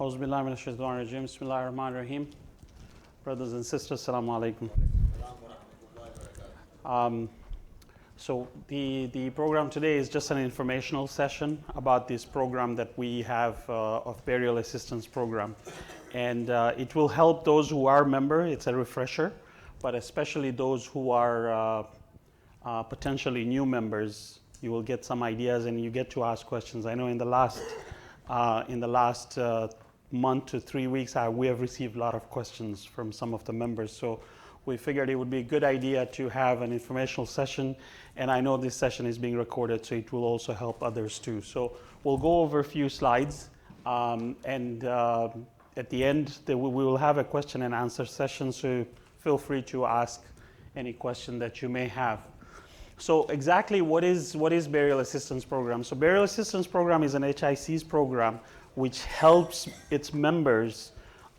Auzubillahi minash shaitanir rajim. Bismillahir Rahmanir Rahim. Brothers and sisters, Assalamu alaikum. So the program today is just an informational session about this program that we have of burial assistance program. And it will help those who are member. It's a refresher, but especially those who are potentially new members. You will get some ideas and you get to ask questions. I know in the last month to 3 weeks, we have received a lot of questions from some of the members. So we figured it would be a good idea to have an informational session. And I know this session is being recorded, so it will also help others too. So we'll go over a few slides. At the end, we will have a question and answer session. So feel free to ask any question that you may have. So exactly what is Burial Assistance Program? So Burial Assistance Program is an HIC's program which helps its members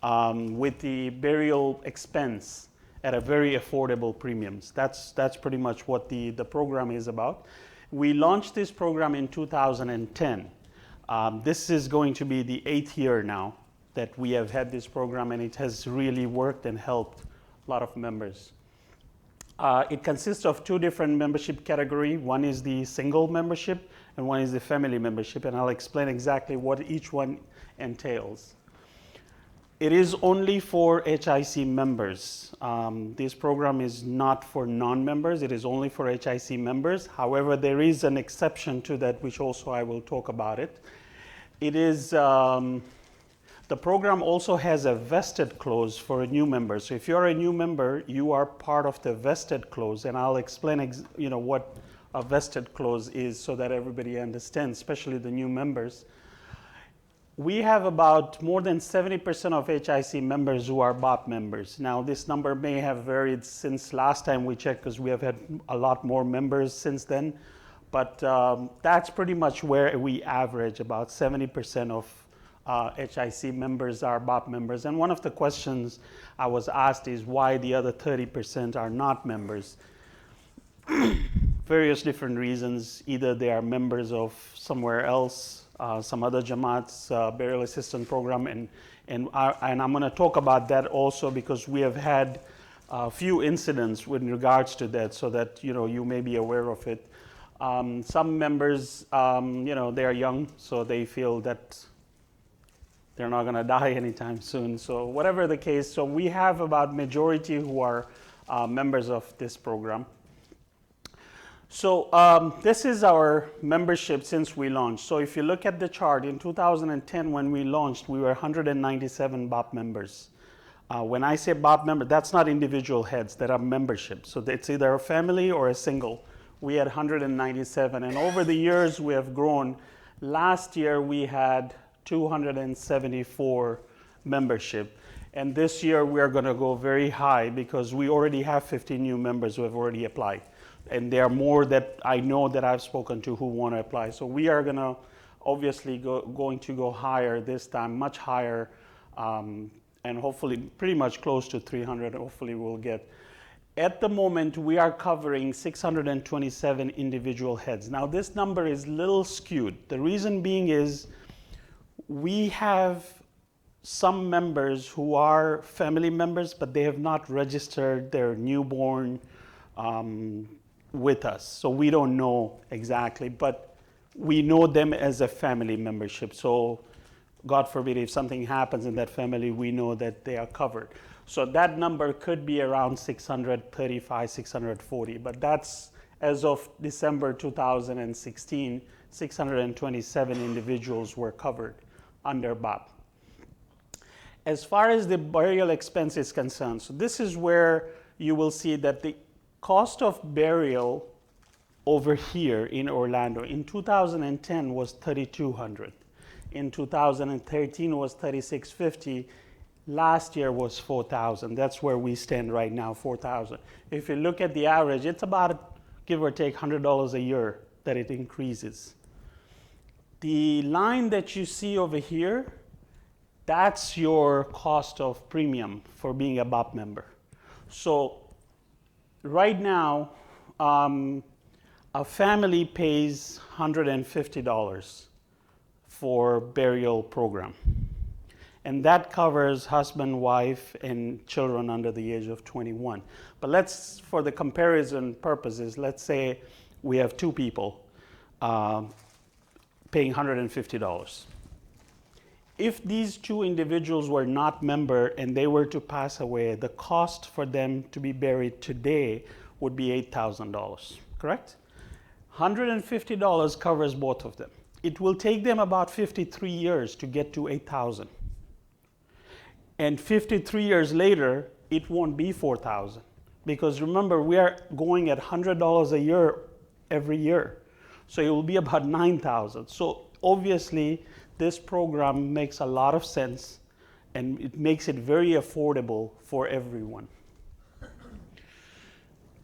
with the burial expense at a very affordable premiums. That's pretty much what the program is about. We launched this program in 2010. This is going to be the 8th year now that we have had this program, and it has really worked and helped a lot of members. It consists of two different membership categories. One is the single membership and one is the family membership, and I'll explain exactly what each one entails. It is only for HIC members. This program is not for non-members. It is only for HIC members. However, there is an exception to that, which also I will talk about it. It is the program also has a vested clause for a new member. So if you're a new member, you are part of the vested clause, and I'll explain what a vested clause is so that everybody understands, especially the new members. We have about more than 70% of HIC members who are BAP members. Now this number may have varied since last time we checked because we have had a lot more members since then, but that's pretty much where we average. About 70% of HIC members are BAP members. And one of the questions I was asked is why the other 30% are not members. Various different reasons. Either they are members of somewhere else, some other Jamaat's burial assistance program, and I'm going to talk about that also because we have had a few incidents with regards to that, so that you may be aware of it. Some members, they are young, so they feel that they're not going to die anytime soon. So whatever the case, so we have about majority who are members of this program. So this is our membership since we launched. So if you look at the chart, in 2010 when we launched, we were 197 BAP members. When I say BAP member, that's not individual heads, that are membership. So it's either a family or a single. We had 197, and over the years we have grown. Last year we had 274 membership, and this year we are going to go very high because we already have 50 new members who have already applied, and there are more that I know that I've spoken to who want to apply. So we are going to obviously going to go higher this time, much higher, and hopefully pretty much close to 300. Hopefully we'll get. At the moment, we are covering 627 individual heads. Now this number is a little skewed. The reason being is we have some members who are family members, but they have not registered their newborn with us. So we don't know exactly, but we know them as a family membership. So God forbid, if something happens in that family, we know that they are covered. So that number could be around 635, 640, but that's as of December 2016, 627 individuals were covered under BAP. As far as the burial expense is concerned, so this is where you will see that the cost of burial over here in Orlando in 2010 was $3,200. In 2013 was $3,650. Last year was $4,000. That's where we stand right now, $4,000. If you look at the average, it's about, give or take, $100 a year that it increases. The line that you see over here, that's your cost of premium for being a BAP member. So right now, a family pays $150 for burial program. And that covers husband, wife, and children under the age of 21. But let's, for the comparison purposes, let's say we have two people paying $150. If these two individuals were not member and they were to pass away, the cost for them to be buried today would be $8,000, correct? $150 covers both of them. It will take them about 53 years to get to 8,000. And 53 years later, it won't be 4,000. Because remember, we are going at $100 a year every year. So it will be about 9,000. So obviously, this program makes a lot of sense and it makes it very affordable for everyone.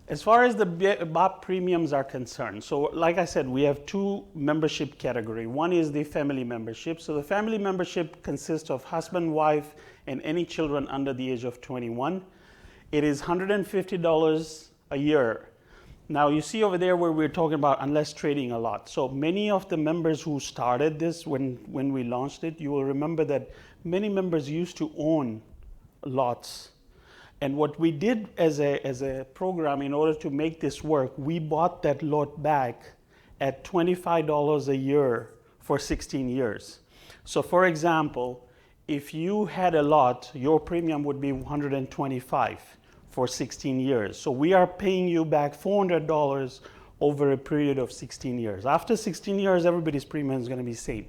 As far as the BAP premiums are concerned, so like I said, we have two membership categories. One is the family membership. So the family membership consists of husband, wife, and any children under the age of 21. It is $150 a year. Now you see over there where we're talking about unless trading a lot. So many of the members who started this when we launched it, you will remember that many members used to own lots. And what we did as a program in order to make this work, we bought that lot back at $25 a year for 16 years. So for example, if you had a lot, your premium would be $125 for 16 years. So we are paying you back $400 over a period of 16 years. After 16 years, everybody's premium is going to be the same.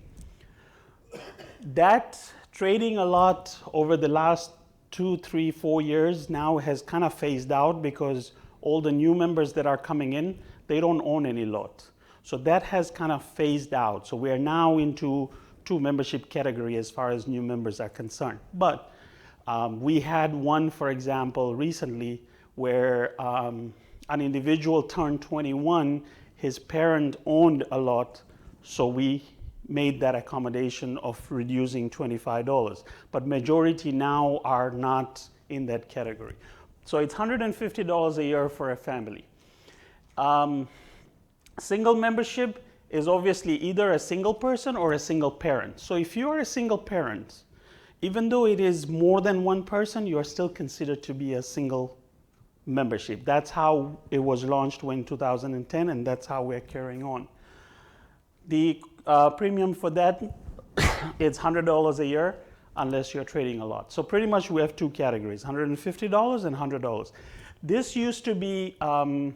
That trading a lot over the last 2, 3, 4 years now has kind of phased out because all the new members that are coming in, they don't own any lot. So that has kind of phased out. So we are now into two membership category as far as new members are concerned. But we had one, for example, recently where an individual turned 21, his parent owned a lot, so we made that accommodation of reducing $25. But majority now are not in that category. So it's $150 a year for a family. Single membership is obviously either a single person or a single parent. So if you are a single parent, even though it is more than one person, you are still considered to be a single membership. That's how it was launched in 2010, and that's how we're carrying on. The premium for that is $100 a year unless you're trading a lot. So pretty much we have two categories, $150 and $100. This used to be $75,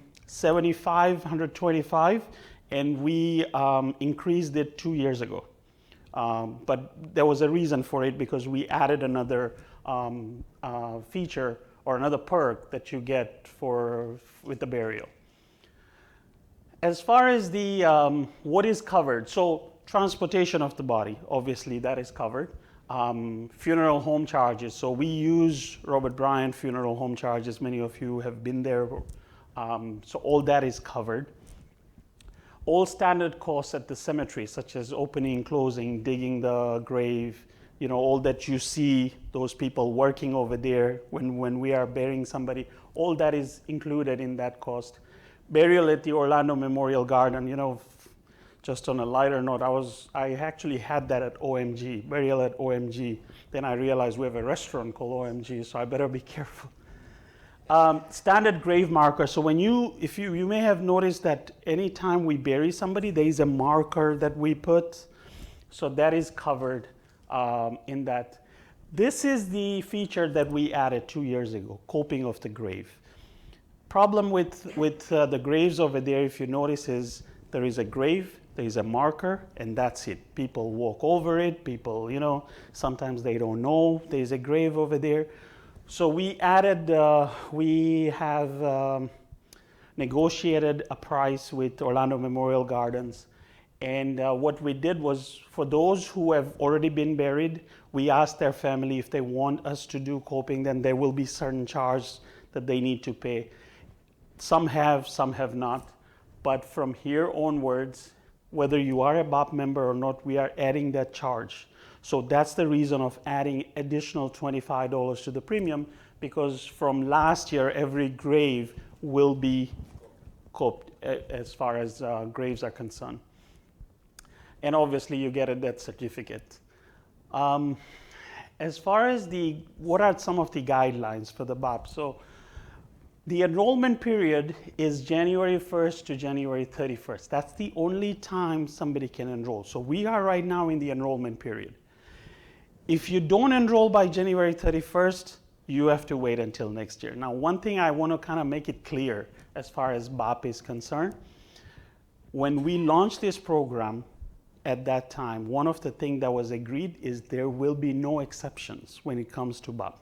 $125, and we increased it 2 years ago. But there was a reason for it because we added another feature or another perk that you get with the burial. As far as the what is covered, so transportation of the body, obviously that is covered. Funeral home charges, so we use Robert Bryant funeral home charges. Many of you have been there, so all that is covered. All standard costs at the cemetery, such as opening, closing, digging the grave, you know, all that you see, those people working over there when we are burying somebody, all that is included in that cost. Burial at the Orlando Memorial Garden, you know, just on a lighter note, I actually had that at OMG, burial at OMG. Then I realized we have a restaurant called OMG, so I better be careful. Standard grave marker. So when you may have noticed that anytime we bury somebody, there is a marker that we put. So that is covered in that. This is the feature that we added 2 years ago, coping of the grave. Problem with the graves over there, if you notice, is there is a grave, there is a marker, and that's it. People walk over it. People, you know, sometimes they don't know there is a grave over there. So we added, we have negotiated a price with Orlando Memorial Gardens. And what we did was, for those who have already been buried, we asked their family if they want us to do coping, then there will be certain charges that they need to pay. Some have not. But from here onwards, whether you are a BAP member or not, we are adding that charge. So that's the reason of adding additional $25 to the premium, because from last year, every grave will be coped as far as graves are concerned. And obviously you get a death certificate. As far as what are some of the guidelines for the BAP? So the enrollment period is January 1st to January 31st. That's the only time somebody can enroll. So we are right now in the enrollment period. If you don't enroll by January 31st, you have to wait until next year. Now, one thing I want to kind of make it clear as far as BAP is concerned, when we launched this program at that time, one of the things that was agreed is there will be no exceptions when it comes to BAP.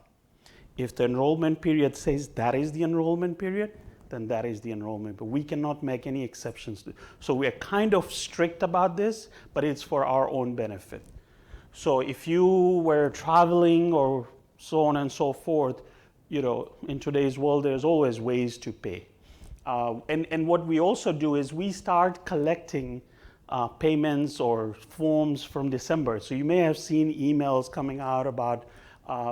If the enrollment period says that is the enrollment period, then that is the enrollment. But we cannot make any exceptions. So we are kind of strict about this, but it's for our own benefit. So if you were traveling or so on and so forth, you know, in today's world, there's always ways to pay. And what we also do is we start collecting payments or forms from December. So you may have seen emails coming out about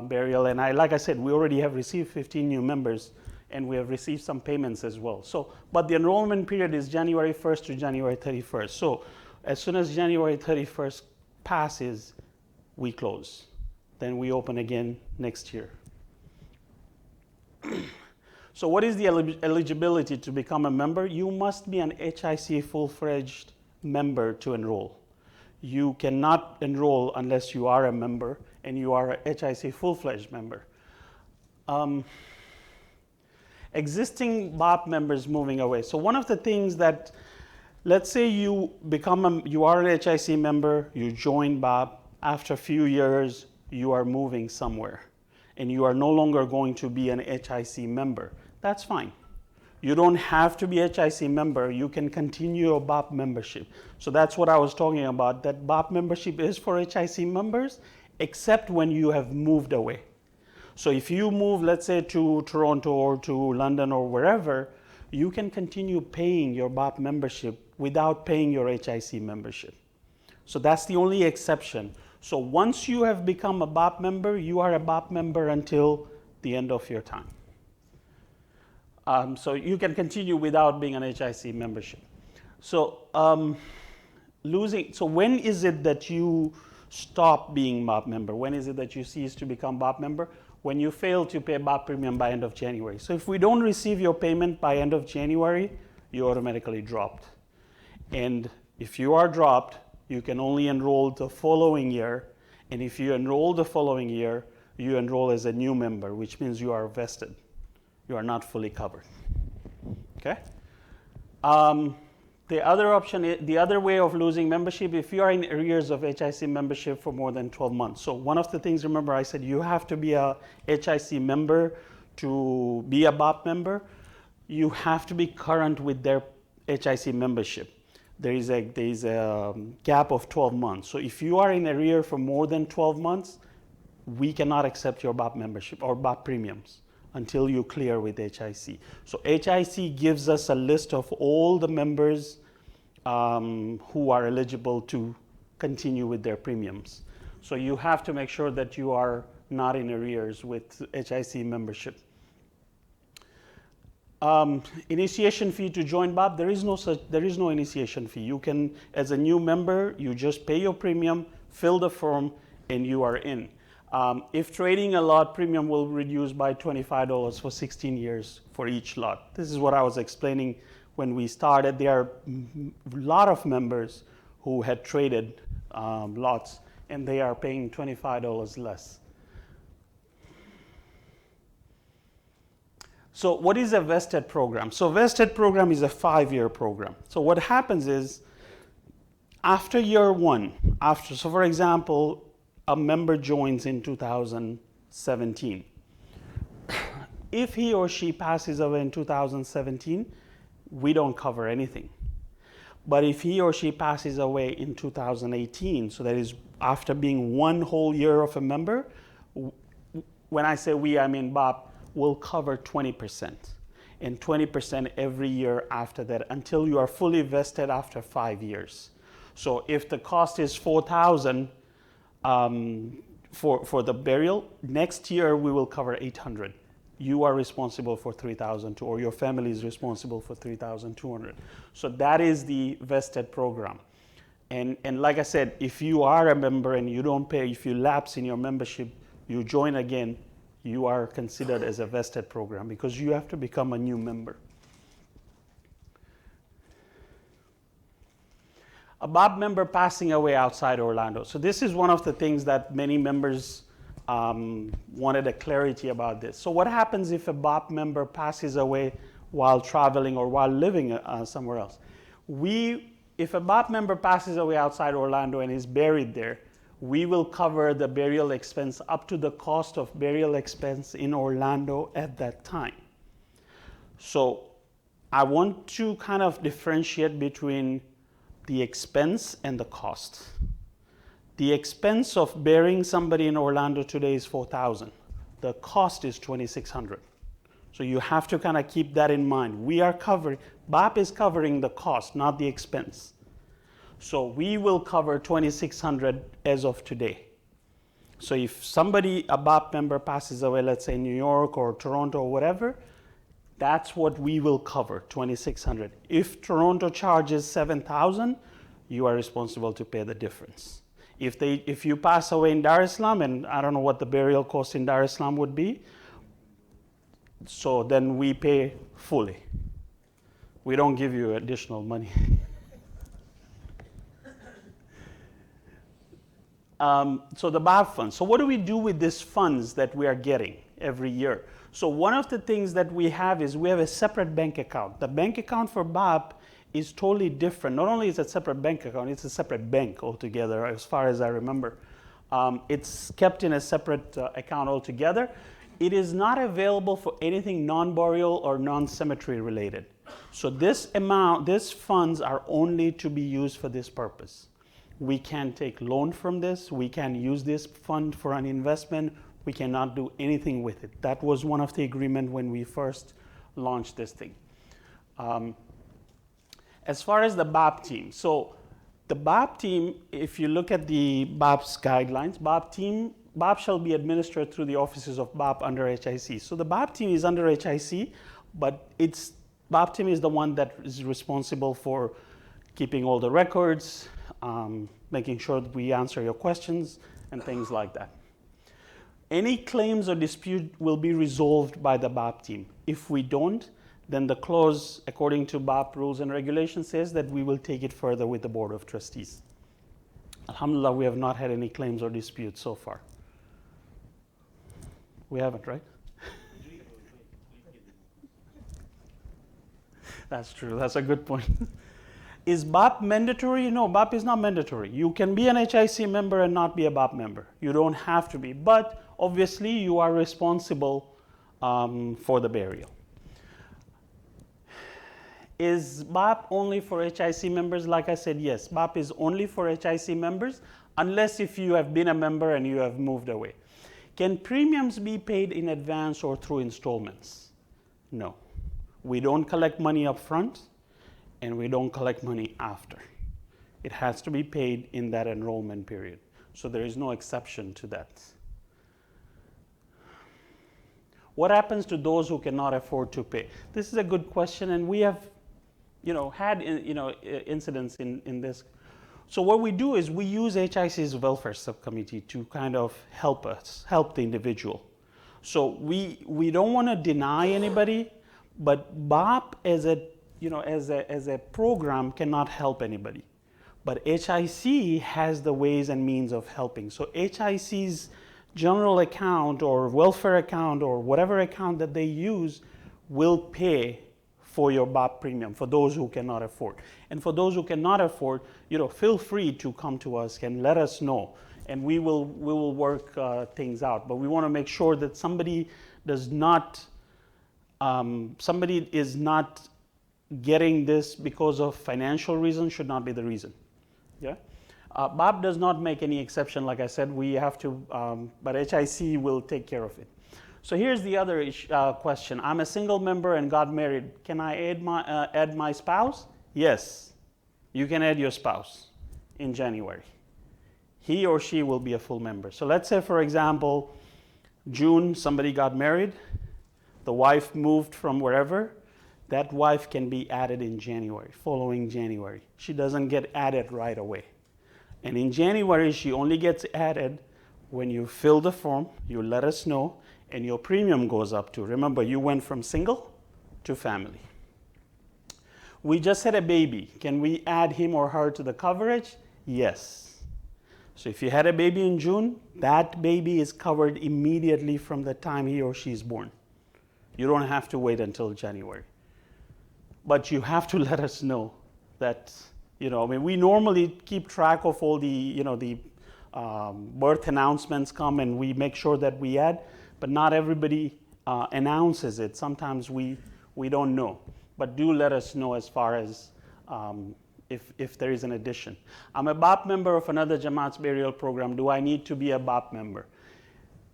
burial. And like I said, we already have received 15 new members, and we have received some payments as well. So, but the enrollment period is January 1st to January 31st. So as soon as January 31st passes, we close. Then we open again next year. So what is the eligibility to become a member? You must be an HIC full-fledged member to enroll. You cannot enroll unless you are a member and you are a HIC full-fledged member. Existing BAP members moving away. So one of the things that, let's say you are an HIC member, you join BAP, after a few years, you are moving somewhere and you are no longer going to be an HIC member. That's fine. You don't have to be a HIC member. You can continue your BAP membership. So that's what I was talking about, that BAP membership is for HIC members, except when you have moved away. So if you move, let's say, to Toronto or to London or wherever, you can continue paying your BAP membership without paying your HIC membership. So that's the only exception. So once you have become a BAP member, you are a BAP member until the end of your time. So you can continue without being an HIC membership. So so when is it that you stop being BAP member? When is it that you cease to become BAP member? When you fail to pay BAP premium by end of January. So if we don't receive your payment by end of January, you're automatically dropped. And if you are dropped, you can only enroll the following year. And if you enroll the following year, you enroll as a new member, which means you are vested. You are not fully covered. Okay? The other option, the other way of losing membership, if you are in arrears of HIC membership for more than 12 months. So one of the things, remember I said you have to be a HIC member to be a BAP member. You have to be current with their HIC membership. There is a gap of 12 months. So if you are in arrear for more than 12 months, we cannot accept your BAP membership or BAP premiums until you clear with HIC. So HIC gives us a list of all the members who are eligible to continue with their premiums. So you have to make sure that you are not in arrears with HIC membership. Initiation fee to join BAP, there is no initiation fee. You can, as a new member, you just pay your premium, fill the form, and you are in. If trading a lot, premium will reduce by $25 for 16 years for each lot. This is what I was explaining when we started. There are a lot of members who had traded lots, and they are paying $25 less. So what is a vested program? So vested program is a 5-year program. So what happens is, after year one, so for example, a member joins in 2017. If he or she passes away in 2017, we don't cover anything. But if he or she passes away in 2018, so that is after being one whole year of a member, when I say we, I mean BAP, will cover 20%. And 20% every year after that until you are fully vested after 5 years. So if the cost is $4,000 for the burial, next year we will cover $800. You are responsible for $3,200, or your family is responsible for $3,200. So that is the vested program. And like I said, if you are a member and you don't pay, if you lapse in your membership, you join again, you are considered as a vested program because you have to become a new member. A BAP member passing away outside Orlando. So this is one of the things that many members wanted a clarity about this. So what happens if a BAP member passes away while traveling or while living somewhere else? If a BAP member passes away outside Orlando and is buried there, we will cover the burial expense up to the cost of burial expense in Orlando at that time. So I want to kind of differentiate between the expense and the cost. The expense of burying somebody in Orlando today is $4,000. The cost is $2,600. So you have to kind of keep that in mind. BAP is covering the cost, not the expense. So we will cover $2,600 as of today. So if a BAP member passes away, let's say in New York or Toronto or whatever, that's what we will cover, $2,600. If Toronto charges $7,000, you are responsible to pay the difference. If you pass away in Dar es Salaam, and I don't know what the burial cost in Dar es Salaam would be, so then we pay fully. We don't give you additional money. So the BAP funds. So what do we do with these funds that we are getting every year? So one of the things that we have is we have a separate bank account. The bank account for BAP is totally different. Not only is it a separate bank account, it's a separate bank altogether, as far as I remember. It's kept in a separate account altogether. It is not available for anything non-burial or non-cemetery related. So these funds are only to be used for this purpose. We can take loan from this. We can use this fund for an investment. We cannot do anything with it. That was one of the agreements when we first launched this thing. As far as the BAP team, so the BAP team, if you look at the BAP's guidelines, BAP shall be administered through the offices of BAP under HIC. So the BAP team is under HIC, but BAP team is the one that is responsible for keeping all the records, making sure that we answer your questions and things like that. Any claims or dispute will be resolved by the BAP team. If we don't, then the clause, according to BAP rules and regulations, says that we will take it further with the Board of Trustees. Alhamdulillah, we have not had any claims or disputes so far. We haven't, right? That's true. That's a good point. Is BAP mandatory? No, BAP is not mandatory. You can be an HIC member and not be a BAP member. You don't have to be. But obviously, you are responsible for the burial. Is BAP only for HIC members? Like I said, yes, BAP is only for HIC members, unless if you have been a member and you have moved away. Can premiums be paid in advance or through installments? No. We don't collect money up front, and we don't collect money after. It has to be paid in that enrollment period. So there is no exception to that. What happens to those who cannot afford to pay? This is a good question, and we have had incidents in this. So what we do is we use HIC's welfare subcommittee to kind of help the individual. So we don't want to deny anybody, but BAP as a program cannot help anybody. But HIC has the ways and means of helping. So HIC's general account or welfare account or whatever account that they use will pay for your BAP premium for those who cannot afford. And for those who cannot afford, feel free to come to us and let us know, and we will work things out. But we want to make sure that somebody is not getting this because of financial reasons should not be the reason. Yeah. BAP does not make any exception. Like I said, we have to, but HIC will take care of it. So here's the other question. I'm a single member and got married. Can I add my spouse? Yes, you can add your spouse in January. He or she will be a full member. So let's say, for example, June, somebody got married. The wife moved from wherever. That wife can be added in January, following January. She doesn't get added right away. And in January, she only gets added When you fill the form, you let us know, and your premium goes up too. Remember, you went from single to family. We just had a baby. Can we add him or her to the coverage? Yes. So if you had a baby in June, that baby is covered immediately from the time he or she is born. You don't have to wait until January. But you have to let us know that, we normally keep track of all the, birth announcements come and we make sure that we add, but not everybody announces it. Sometimes we don't know. But do let us know as far as if there is an addition. I'm a BAP member of another Jamaat's burial program. Do I need to be a BAP member?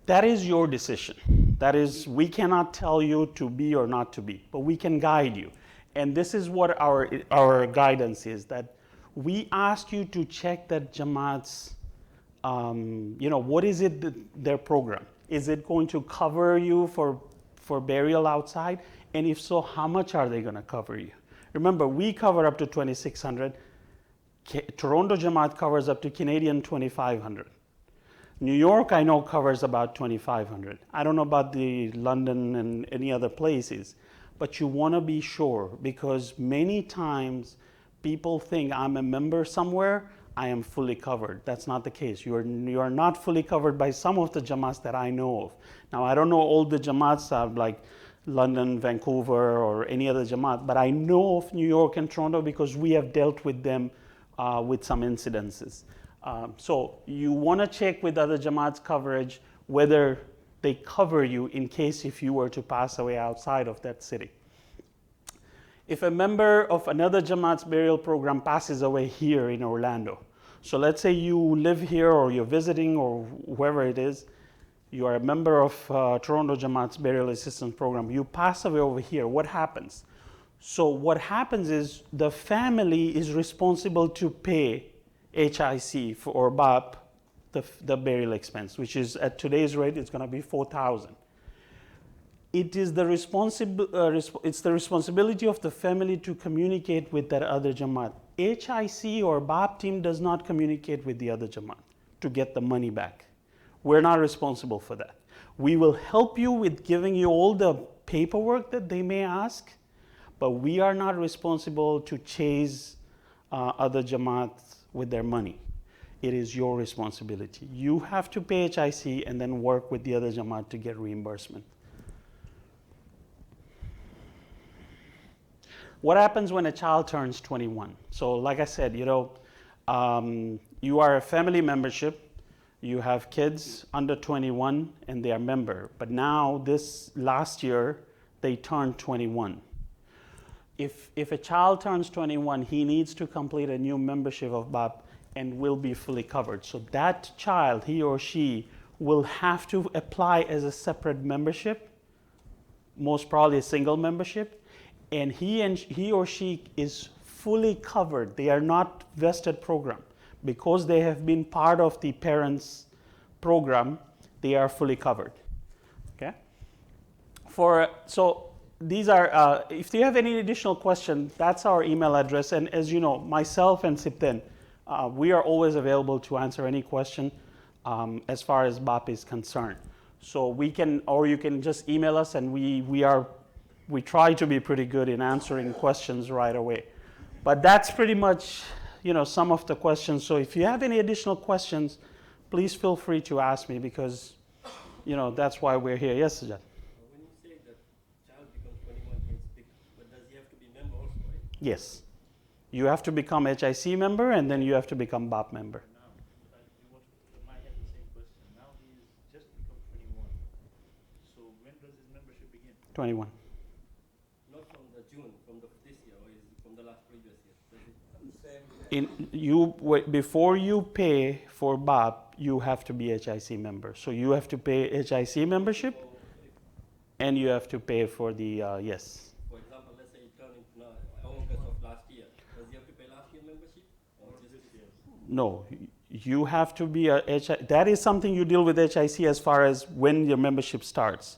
That is your decision. That is, we cannot tell you to be or not to be, but we can guide you. And this is what our guidance is, that we ask you to check that Jamaat's, what is it, their program? Is it going to cover you for burial outside? And if so, how much are they going to cover you? Remember, we cover up to $2,600. Toronto Jamaat covers up to Canadian $2,500. New York, I know, covers about $2,500. I don't know about the London and any other places, but you want to be sure, because many times people think I'm a member somewhere, I am fully covered. That's not the case. You are not fully covered by some of the Jamaats that I know of. Now, I don't know all the Jamaats like London, Vancouver, or any other Jamaat, but I know of New York and Toronto because we have dealt with them with some incidences. So you want to check with other Jamaat's coverage whether they cover you in case if you were to pass away outside of that city. If a member of another Jamaat's burial program passes away here in Orlando, so let's say you live here or you're visiting or whoever it is, you are a member of Toronto Jamaat's burial assistance program, you pass away over here, what happens? So what happens is the family is responsible to pay HIC or BAP the burial expense, which is at today's rate, it's going to be $4,000. It is it's the responsibility of the family to communicate with that other Jamaat. HIC or BAP team does not communicate with the other Jamaat to get the money back. We're not responsible for that. We will help you with giving you all the paperwork that they may ask, but we are not responsible to chase other Jamaats with their money. It is your responsibility. You have to pay HIC and then work with the other Jamaat to get reimbursement. What happens when a child turns 21? So like I said, you are a family membership. You have kids under 21 and they are member. But now this last year, they turned 21. If a child turns 21, he needs to complete a new membership of BAP and will be fully covered. So that child, he or she, will have to apply as a separate membership, most probably a single membership, and he or she is fully covered. They are not vested program. Because they have been part of the parents' program, they are fully covered. Okay? So these are, if you have any additional questions, that's our email address. And as you know, myself and Sipten, we are always available to answer any question as far as BAP is concerned. So we can, or you can just email us, and we try to be pretty good in answering questions right away. But that's pretty much, some of the questions. So if you have any additional questions, please feel free to ask me, because, that's why we're here. Yes, Sajjad? When you say that child becomes 21, but does he have to be a member also, right? Yes. You have to become HIC member, and then you have to become BAP member. I have the same question. Now he's just become 21. So when does his membership begin? 21. Not from the June, from this year, or is it from the last previous year? Before you pay for BAP, you have to be HIC member. So you have to pay HIC membership, and you have to pay for the, yes. For example, let's say he turned in August of last year. Does he have to pay last year's membership? Or just this year? No, you have to be a HIC. That is something you deal with HIC as far as when your membership starts.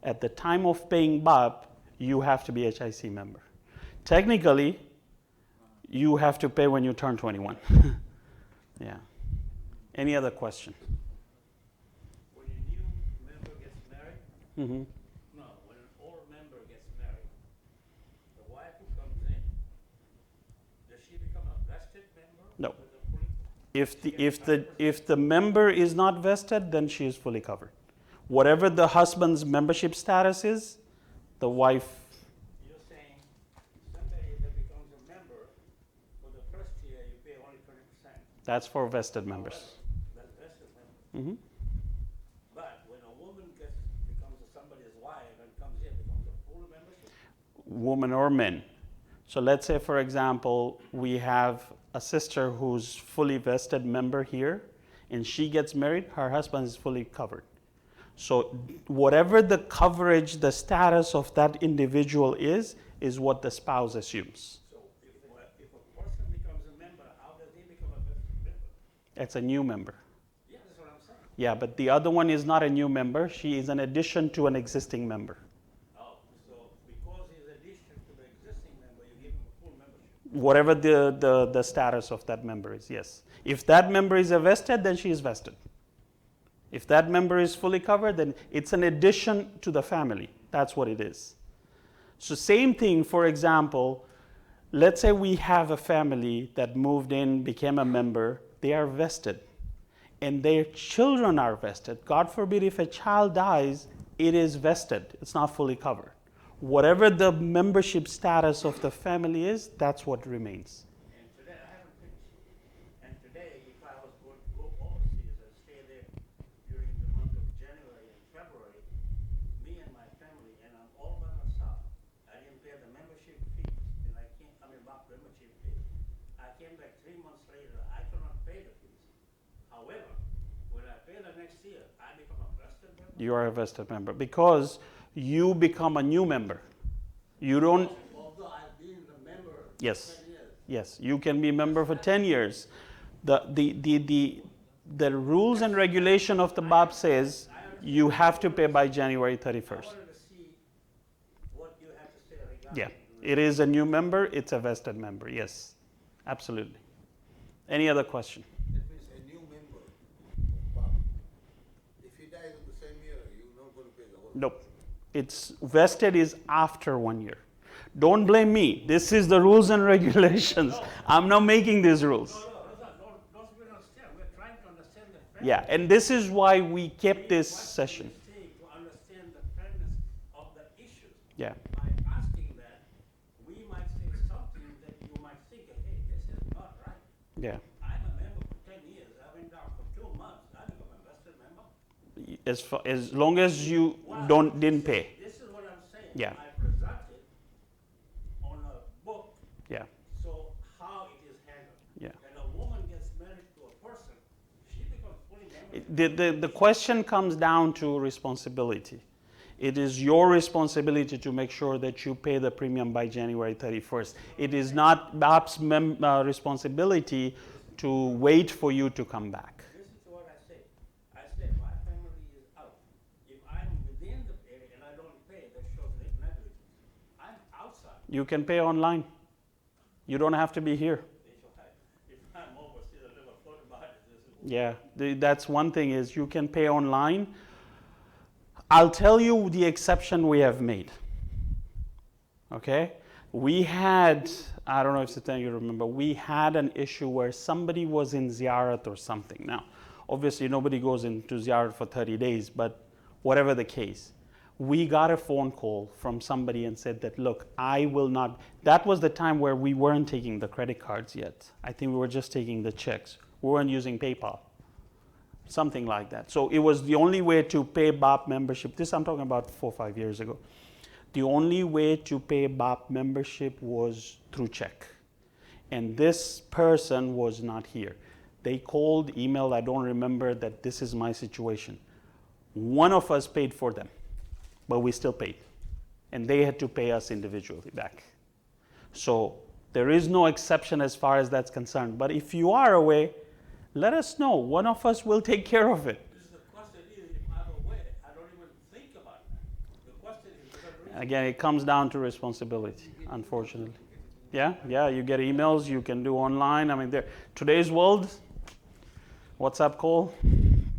At the time of paying BAP, you have to be HIC member. Technically, you have to pay when you turn 21. Yeah. Any other question? Mm-hmm. No, when an old member gets married, the wife who comes in, does she become a vested member? No. With a fully, If the member is not vested, then she is fully covered. Whatever the husband's membership status is, the wife. you're saying somebody that becomes a member, for the first year you pay only 20%. That's for vested members. However, that's vested member. Hmm. But when a woman becomes somebody's wife and comes in, becomes a full membership. Women or men. So let's say, for example, we have a sister who's fully vested member here, and she gets married, her husband is fully covered. So whatever the coverage, the status of that individual is what the spouse assumes. So if a person becomes a member, how does he become a vested member? It's a new member. Yeah, that's what I'm saying. Yeah, but the other one is not a new member. She is an addition to an existing member. Oh, so because he's addition to the existing member, you give him a full membership. Whatever the status of that member is, yes. If that member is a vested, then she is vested. If that member is fully covered, then it's an addition to the family. That's what it is. So same thing, for example, let's say we have a family that moved in, became a member, they are vested. And their children are vested. God forbid if a child dies, it is vested. It's not fully covered. Whatever the membership status of the family is, that's what remains. And today, I haven't finished. And today, if I was going to go overseas and stay there during the month of January and February, me and my family, and I'm all by myself, I didn't pay the membership fees, and not membership fee. I came back 3 months later, I cannot pay the fees. However, when I pay the next year, I become a vested member. You are a vested member because you become a new member. You don't. Although I've been a member for Yes. 10 years. Yes, you can be a member for 10 years. The rules and regulation of the BAP says you have to pay by January 31st. I wanted to see what you have to say regarding. Yeah, it is a new member, it's a vested member, yes, absolutely. Any other question? That means a new member of BAP. If he dies in the same year, you're not going to pay the whole. Nope. It's vested is after 1 year. Don't blame me. This is the rules and regulations. I'm not making these rules. Don't we understand? We're trying to understand the fairness. Yeah, and this is why we kept this session. To understand the fairness of the issues. Yeah. By asking that, we might say something that you might think, hey, this is not right. Yeah. I'm a member for 10 years. I went down for 2 months. I become a vested member. As long as you didn't pay. This is what I'm saying. Yeah. I presented on a book. Yeah. So how it is handled. Yeah. And a woman gets married to a person, she becomes fully member. The question comes down to responsibility. It is your responsibility to make sure that you pay the premium by January 31st. It is not BAP's responsibility to wait for you to come back. Listen to what I say. I said my family is out. If I'm within the area and I don't pay, that shows negligence. I'm outside. You can pay online. You don't have to be here. If I'm overseas, I never thought about it. Yeah, that's one thing is you can pay online. I'll tell you the exception we have made. Okay? We had, I don't know if Satan you remember, we had an issue where somebody was in ziyarat or something. Now, obviously nobody goes into ziyarat for 30 days, but whatever the case, we got a phone call from somebody and said that, look, I will not, that was the time where we weren't taking the credit cards yet. I think we were just taking the checks. We weren't using PayPal. Something like that. So it was the only way to pay BAP membership. This I'm talking about 4 or 5 years ago. The only way to pay BAP membership was through check. And this person was not here. They called, emailed, I don't remember that this is my situation. One of us paid for them, but we still paid. And they had to pay us individually back. So there is no exception as far as that's concerned. But if you are away, let us know. One of us will take care of it. This is the question is, if I'm away, I don't even think about that. The question is, Again, it comes down to responsibility, unfortunately. Yeah, you get emails, you can do online. I mean, today's world, WhatsApp call,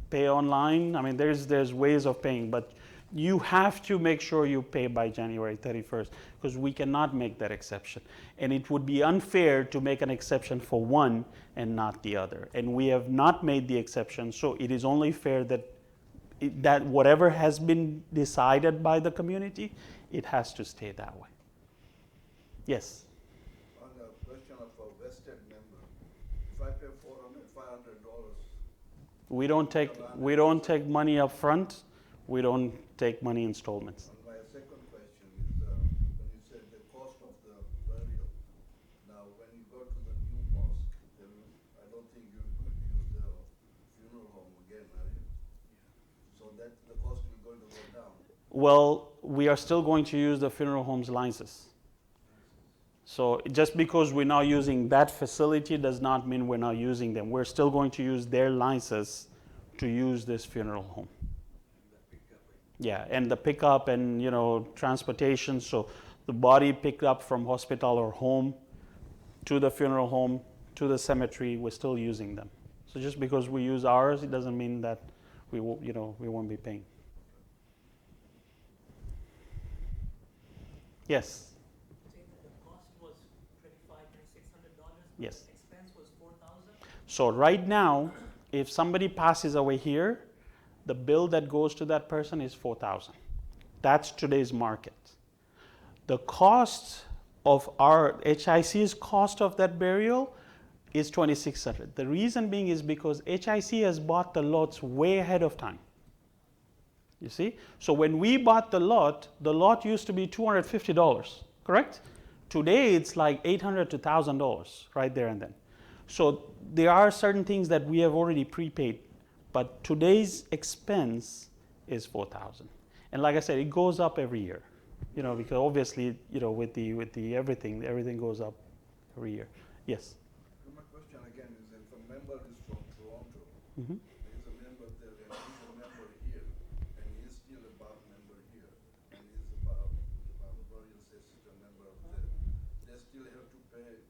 pay online. I mean, there's ways of paying, but You have to make sure you pay by January 31st because we cannot make that exception. And it would be unfair to make an exception for one and not the other. And we have not made the exception, so it is only fair that that whatever has been decided by the community, it has to stay that way. Yes? On the question of a vested member, if I pay $500, We don't take money up front. We don't take money installments. and my second question is, when you said the cost of the burial, now when you go to the new mosque, then I don't think you're going to use the funeral home again, are you? So that the cost is going to go down. Well, we are still going to use the funeral home's licenses. So just because we're now using that facility does not mean we're not using them. We're still going to use their license to use this funeral home. Yeah, and the pickup and transportation. So the body picked up from hospital or home to the funeral home to the cemetery, we're still using them. So just because we use ours, it doesn't mean that we won't be paying. Yes. The cost was $2,600. Yes. The expense was $4,000. So right now, if somebody passes away here, the bill that goes to that person is $4,000. That's today's market. The cost of our HIC's cost of that burial is $2,600. The reason being is because HIC has bought the lots way ahead of time. You see? So when we bought the lot used to be $250, correct? Today it's like $800 to $1,000 right there and then. So there are certain things that we have already prepaid, but today's expense is $4,000. And like I said, it goes up every year. Because obviously, with the everything goes up every year. Yes. So my question again is, if a member is from Toronto, Mm-hmm. there is a member there, and he's a member here, and he's still a BAP member here, and he's a burial system member of there. They still have to pay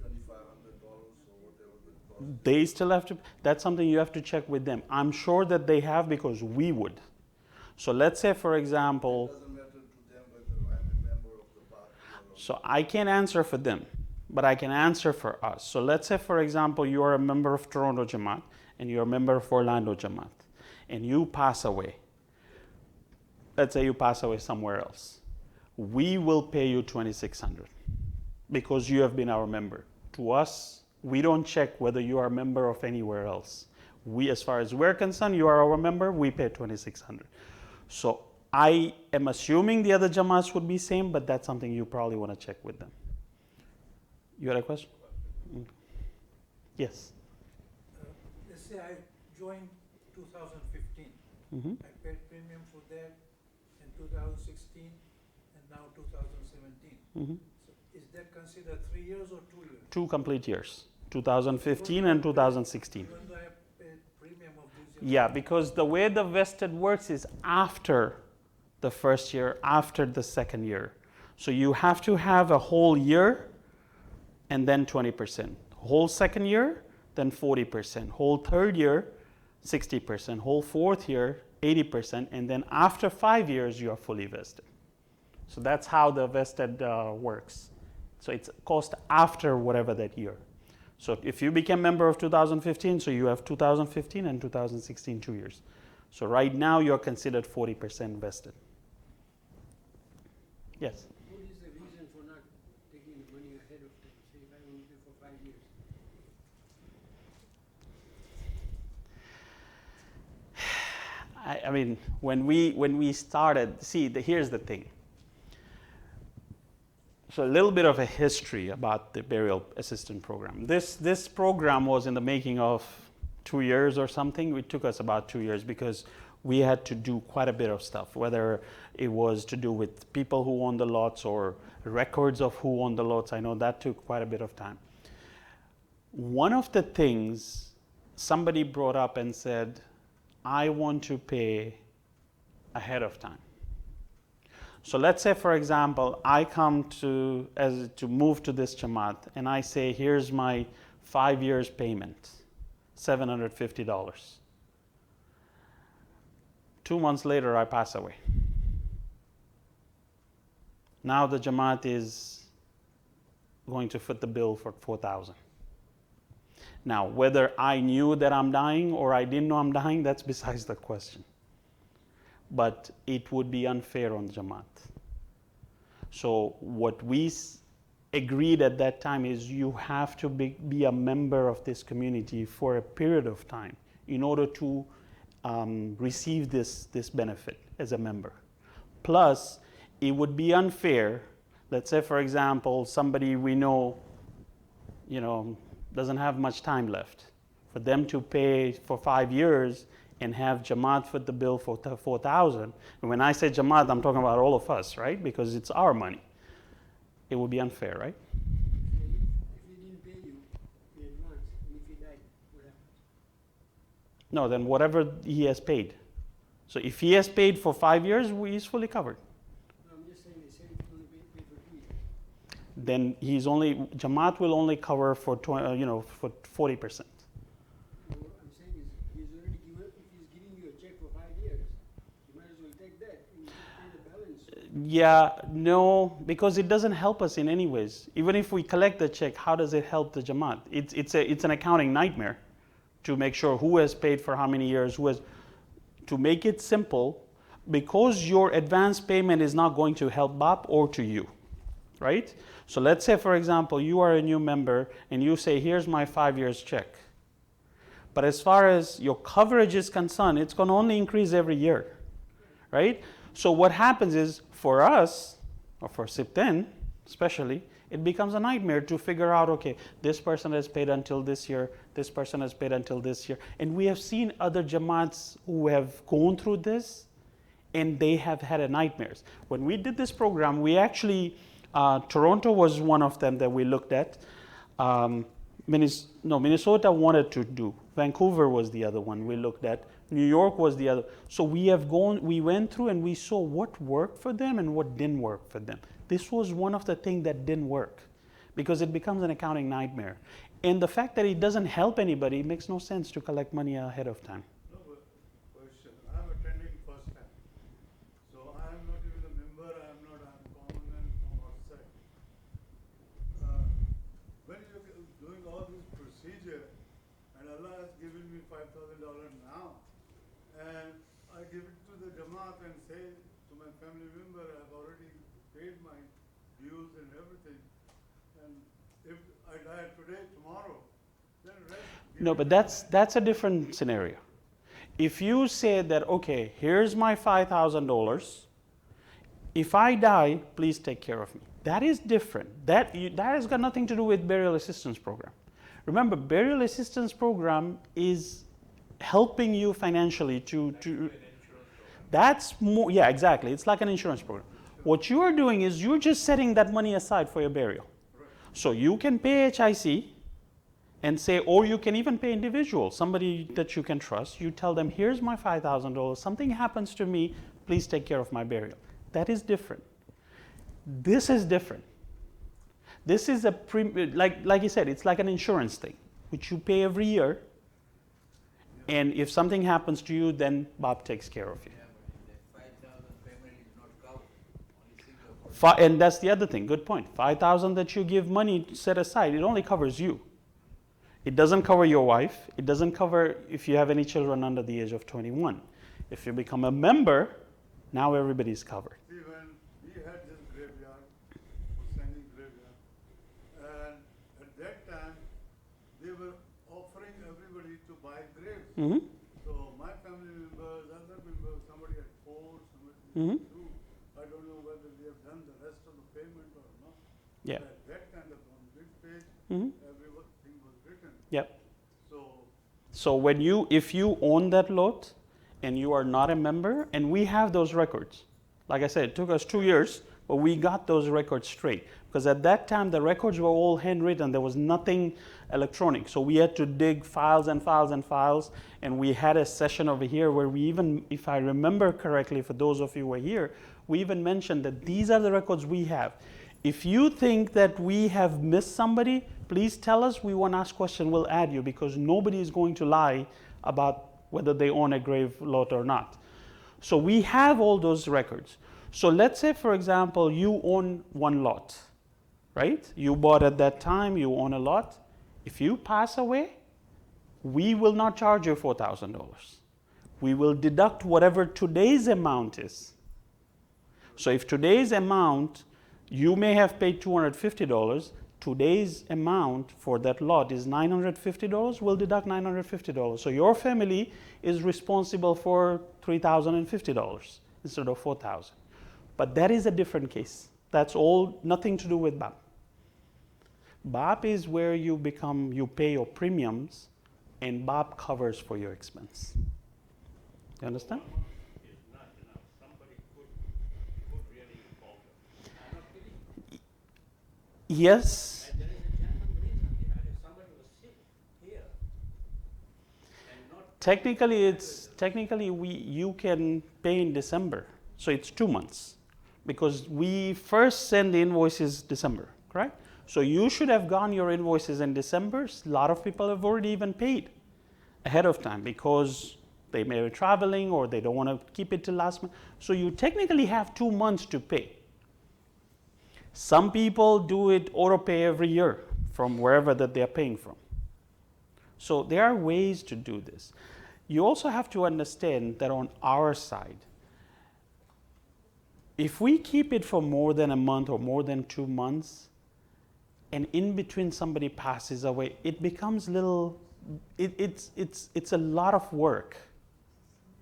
$2,500 or whatever the cost is. They still have to. That's something you have to check with them. I'm sure that they have because we would. So let's say, for example. It doesn't matter to them whether I'm a member of the BAP or not. So I can't answer for them, but I can answer for us. So let's say, for example, you are a member of Toronto Jamaat and you're a member of Orlando Jamaat, and you pass away. Let's say you pass away somewhere else. We will pay you $2,600 because you have been our member. To us, we don't check whether you are a member of anywhere else. We, as far as we're concerned, you are our member, we pay $2,600. So I am assuming the other Jamaats would be same, but that's something you probably want to check with them. You had a question? Yes. Let's say I joined 2015. Mm-hmm. I paid premium for that in 2016 and now 2017. Mm-hmm. So is that considered 3 years or 2 years? 2 complete years, 2015 and 2016. Even though I paid premium of these years? Yeah, because the way the vested works is after the first year, after the second year. So you have to have a whole year and then 20%. Whole second year, then 40%. Whole third year, 60%. Whole fourth year, 80%. And then after 5 years, you are fully vested. So that's how the vested works. So it's cost after whatever that year. So if you became member of 2015, so you have 2015 and 2016, 2 years. So right now you're considered 40% vested. Yes? What is the reason for not taking the money ahead of time? Say if I only pay for 5 years. I mean, when we started, see, here's the thing. So a little bit of a history about the burial assistance program. This program was in the making of 2 years or something. It took us about 2 years because we had to do quite a bit of stuff, whether it was to do with people who own the lots or records of who owned the lots. I know that took quite a bit of time. One of the things somebody brought up and said, I want to pay ahead of time. So let's say, for example, I come to move to this Jamaat and I say, here's my 5 years payment, $750. 2 months later, I pass away. Now the Jamaat is going to foot the bill for 4,000. Now, whether I knew that I'm dying or I didn't know I'm dying, that's besides the question. But it would be unfair on Jamaat. So what we agreed at that time is you have to be a member of this community for a period of time in order to receive this benefit as a member. Plus, it would be unfair. Let's say, for example, somebody we know, doesn't have much time left. For them to pay for 5 years and have Jamaat foot the bill for 4,000. And when I say Jamaat, I'm talking about all of us, right? Because it's our money. It would be unfair, right? If he didn't pay you in advance, and if he died, what happens? No, then whatever he has paid. So if he has paid for 5 years, he's fully covered. No, I'm just saying they said he only paid for 2 years. Then Jamaat will only cover for for 40%. No, what I'm saying is he's already given, if he's giving you a check for 5 years, you might as well take that and just pay the balance. Yeah, no, because it doesn't help us in any ways. Even if we collect the check, how does it help the Jamaat? It's an accounting nightmare to make sure who has paid for how many years, to make it simple, because your advance payment is not going to help BAP or to you, right? So let's say, for example, you are a new member and you say, here's my 5 years check. But as far as your coverage is concerned, it's going to only increase every year, right? So what happens is, for us, or for SIP10 especially, it becomes a nightmare to figure out, okay, this person has paid until this year, this person has paid until this year. And we have seen other Jamaats who have gone through this, and they have had nightmares. When we did this program, we actually, Toronto was one of them that we looked at. Minnesota wanted to do. Vancouver was the other one we looked at. New York was the other. So we went through and we saw what worked for them and what didn't work for them. This was one of the things that didn't work because it becomes an accounting nightmare. And the fact that it doesn't help anybody, it makes no sense to collect money ahead of time. No, but question, I'm attending first time. So I'm not even a member, I'm common man from outside. When you're doing all this procedure, and Allah has given me $5,000 now, and I give it to the Jamaat and say to my family member, I've already paid my dues and everything, and if I die today, tomorrow, then rest. No, but that's a different scenario. If you say that, okay, here's my $5,000, if I die, please take care of me. That is different. That has got nothing to do with burial assistance program. Remember, burial assistance program is helping you financially to that's more, yeah, exactly. It's like an insurance program. What you are doing is you're just setting that money aside for your burial. So you can pay HIC and say, or you can even pay individual, somebody that you can trust. You tell them, here's my $5,000. Something happens to me, please take care of my burial. That is different. This is different. This is like you said, it's like an insurance thing, which you pay every year. And if something happens to you, then BAP takes care of you. And that's the other thing, good point. 5,000 that you give money set aside, it only covers you. It doesn't cover your wife. It doesn't cover if you have any children under the age of 21. If you become a member, now everybody's covered. See, when we had this graveyard, Husseini graveyard, and at that time, they were offering everybody to buy graves. Mm-hmm. So my family members, other members, somebody had 4, somebody Mm-hmm. had 2. I don't know whether they have done the rest of the payment or not. Yeah. But at that kind of on this page, Mm-hmm. everything was written. Yep. So If you own that lot and you are not a member, and we have those records. Like I said, it took us 2 years, but we got those records straight. Because at that time, the records were all handwritten. There was nothing electronic. So we had to dig files and files and files. And we had a session over here where we even, if I remember correctly, for those of you who were here, we even mentioned that these are the records we have. If you think that we have missed somebody, please tell us. We want to ask questions. We'll add you, because nobody is going to lie about whether they own a grave lot or not. So we have all those records. So let's say, for example, you own one lot, right? You bought at that time, you own a lot. If you pass away, we will not charge you $4,000. We will deduct whatever today's amount is. So if today's amount, you may have paid $250, today's amount for that lot is $950, we'll deduct $950. So your family is responsible for $3,050 instead of $4,000. But that is a different case. That's all, nothing to do with BAP. BAP is where you pay your premiums and BAP covers for your expense. You understand? Is not enough. Somebody could really falter. I'm not kidding. Yes. And there is a genuine reason behind it. Somebody was sick here and not. Technically, you can pay in December, so it's 2 months, because we first send the invoices December, correct? So you should have gotten your invoices in December. A lot of people have already even paid ahead of time because they may be traveling or they don't want to keep it till last month. So you technically have 2 months to pay. Some people do it auto pay every year from wherever that they are paying from. So there are ways to do this. You also have to understand that on our side, if we keep it for more than a month or more than 2 months, and in between somebody passes away, it becomes it's a lot of work,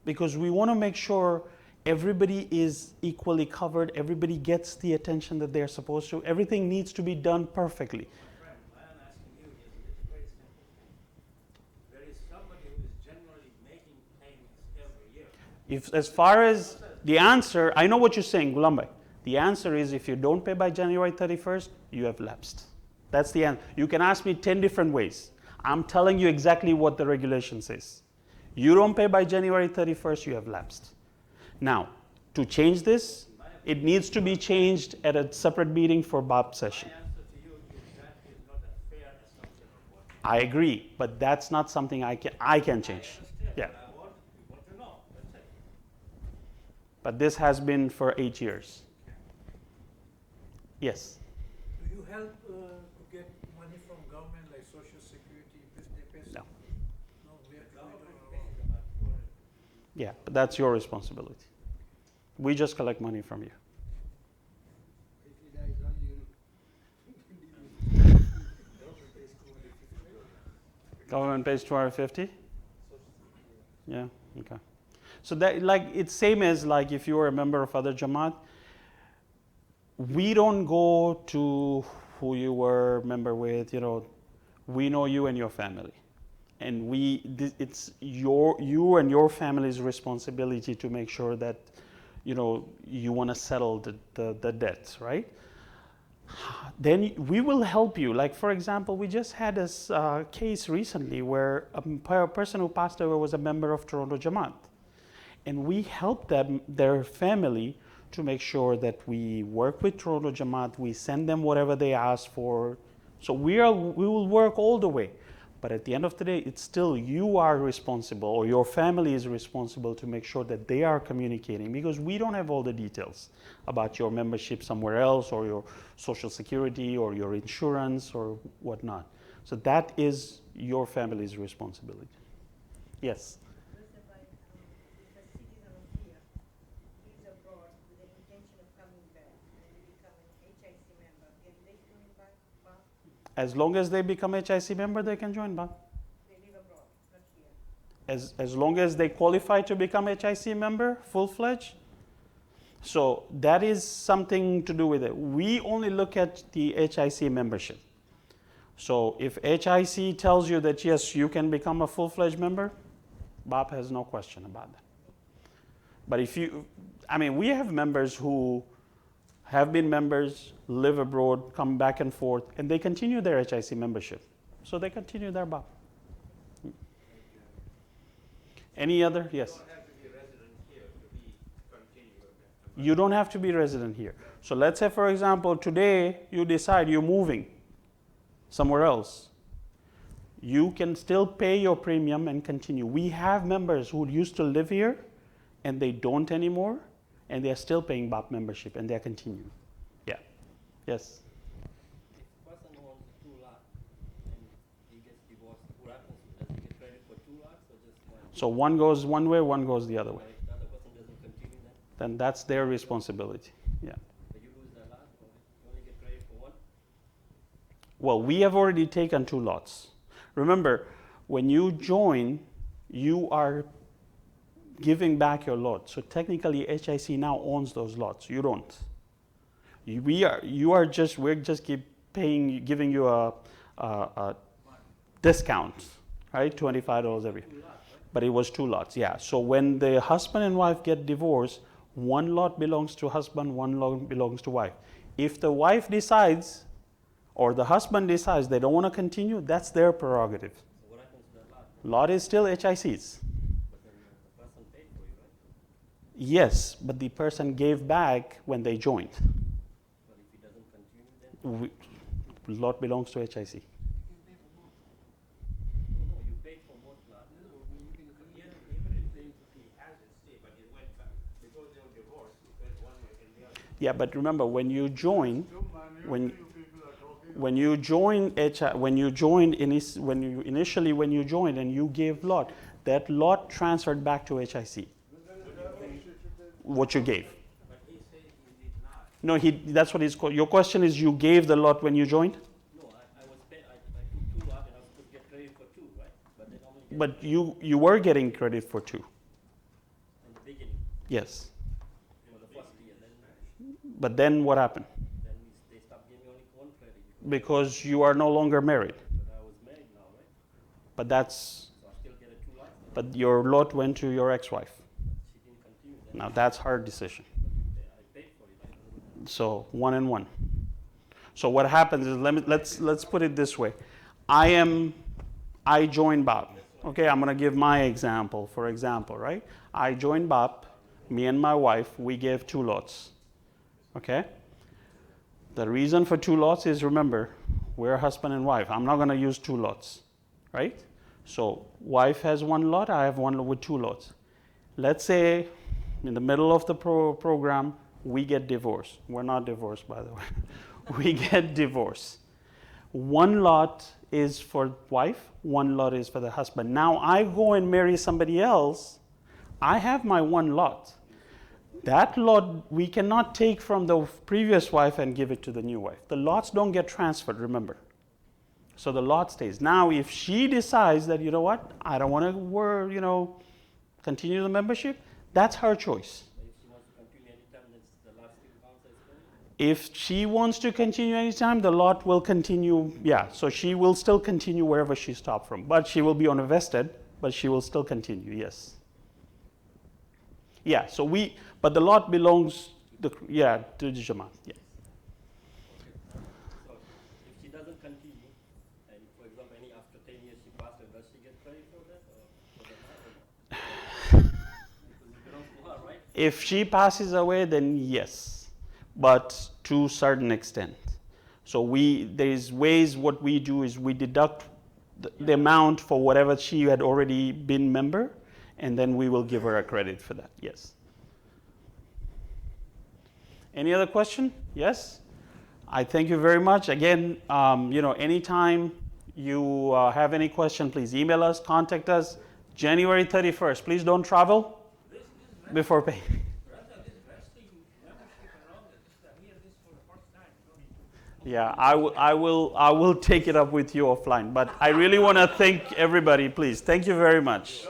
because we want to make sure everybody is equally covered, everybody gets the attention that they're supposed to, everything needs to be done perfectly. My friend, why I'm asking you is very simple. There is somebody who is generally making payments every year. If, as far as the answer, I know what you're saying, Ghulam bhai. The answer is if you don't pay by January 31st, you have lapsed. That's the answer. You can ask me 10 different ways. I'm telling you exactly what the regulation says. You don't pay by January 31st, you have lapsed. Now, to change this, it needs to be changed at a separate meeting for BAP session. My answer to you is that is not a fair assumption of what. I agree, but that's not something I can change. Yeah. But I want to know. That's it. But this has been for 8 years. Yes. Do you help to get money from government like Social Security, this they pay? No. No, we have to do Government it on our pays own. about 400. Yeah, but that's your responsibility. We just collect money from you. If he dies, only you. Government pays 250? Yeah, okay. So that, like, it's same as like if you are a member of other Jamaat, we don't go to who you were a member with, we know you and your family. And it's you and your family's responsibility to make sure that, you want to settle the debts, right? Then we will help you. Like, for example, we just had this case recently where a person who passed away was a member of Toronto Jamaat. And we helped their family to make sure that we work with Toronto Jamaat, we send them whatever they ask for. So we will work all the way. But at the end of the day, it's still you are responsible, or your family is responsible to make sure that they are communicating, because we don't have all the details about your membership somewhere else, or your social security, or your insurance, or whatnot. So that is your family's responsibility. Yes? If a citizen of here lives abroad with the intention of coming back and they become an HIC member, can they join back? As long as they become HIC member, they can join BAP. They live abroad, not here. As long as they qualify to become HIC member, full-fledged. So that is something to do with it. We only look at the HIC membership. So if HIC tells you that yes, you can become a full-fledged member, BAP has no question about that. But we have members who have been members, live abroad, come back and forth, and they continue their HIC membership. So they continue their BAP. Any other? Yes. You don't have to be resident here. So let's say, for example, today you decide you're moving somewhere else. You can still pay your premium and continue. We have members who used to live here and they don't anymore, and they are still paying BAP membership, and they are continuing. Yeah. Yes. If a person owns 2 lots and he gets divorced, what happens? Does he get credit for 2 lots or just one? So one goes one way, one goes the other Or way. if the other person doesn't continue then? Then that's their responsibility. Yeah. But you lose that lot, or you only get credit for 1? Well, we have already taken 2 lots. Remember, when you join, you are giving back your lot. So technically, HIC now owns those lots. You don't. We're just giving you a discount, right? $25 every. But it was 2 lots, yeah. So when the husband and wife get divorced, 1 lot belongs to husband, 1 lot belongs to wife. If the wife decides, or the husband decides they don't want to continue, that's their prerogative. So what happens to that lot? Lot is still HIC's. But then the person paid for you, right? Yes, but the person gave back when they joined. But if he doesn't continue then? Lot belongs to HIC. No, you paid for both lots. Even if he has it, stay, but it went back, because they were divorced, it went one way and the other. Yeah, but remember, when you join, when you joined and you gave lot, that lot transferred back to HIC. What you gave. But he said he did not. No, that's what he's called. Your question is, you gave the lot when you joined, No, I was paid, I took 2 lots and I was supposed to get credit for 2, right? But they only get but you were getting credit for 2. in the beginning, Yes, for the first year. Then but then what happened? they stopped giving me only 1 credit Because you are no longer married. but I was married now, right? But that's, So I still get a 2 lots. but your lot went to your ex-wife. She didn't continue then. Now that's her decision. I paid for it. So 1 and 1. So what happens is, let's put it this way. I joined BAP. Okay, I'm going to give my example. For example, right? I joined BAP. Me and my wife, we gave 2 lots. Okay. The reason for 2 lots is, remember, we're husband and wife. I'm not going to use 2 lots, right? So wife has 1 lot. I have 1 lot with 2 lots. Let's say in the middle of the program, we get divorced. We're not divorced, by the way. We get divorced. 1 lot is for wife, 1 lot is for the husband. Now I go and marry somebody else. I have my 1 lot. That lot we cannot take from the previous wife and give it to the new wife. The lots don't get transferred, remember. So the lot stays. Now if she decides that, you know what, I don't want to continue the membership, that's her choice. But if she wants to continue anytime, then the lot still counts as credit? If she wants to continue anytime, the lot will continue, yeah. So she will still continue wherever she stopped from. But she will be on a vested, but she will still continue, yes. Yeah, so but the lot belongs, to the Jamaat, yeah. So if she doesn't continue, and for example, after 10 years she passed away, does she get credit for that? Or for the lot or not? Because it belongs to her, right? If she passes away, then yes, but to a certain extent. So there's ways what we do is we deduct the amount for whatever she had already been member, and then we will give her a credit for that, yes. Any other question? Yes? I thank you very much. Again, anytime you have any question, please email us, contact us. January 31st, please don't travel before paying. This wrestling membership and all that, I hear this for the first time. Yeah, I will take it up with you offline. But I really want to thank everybody, please. Thank you very much.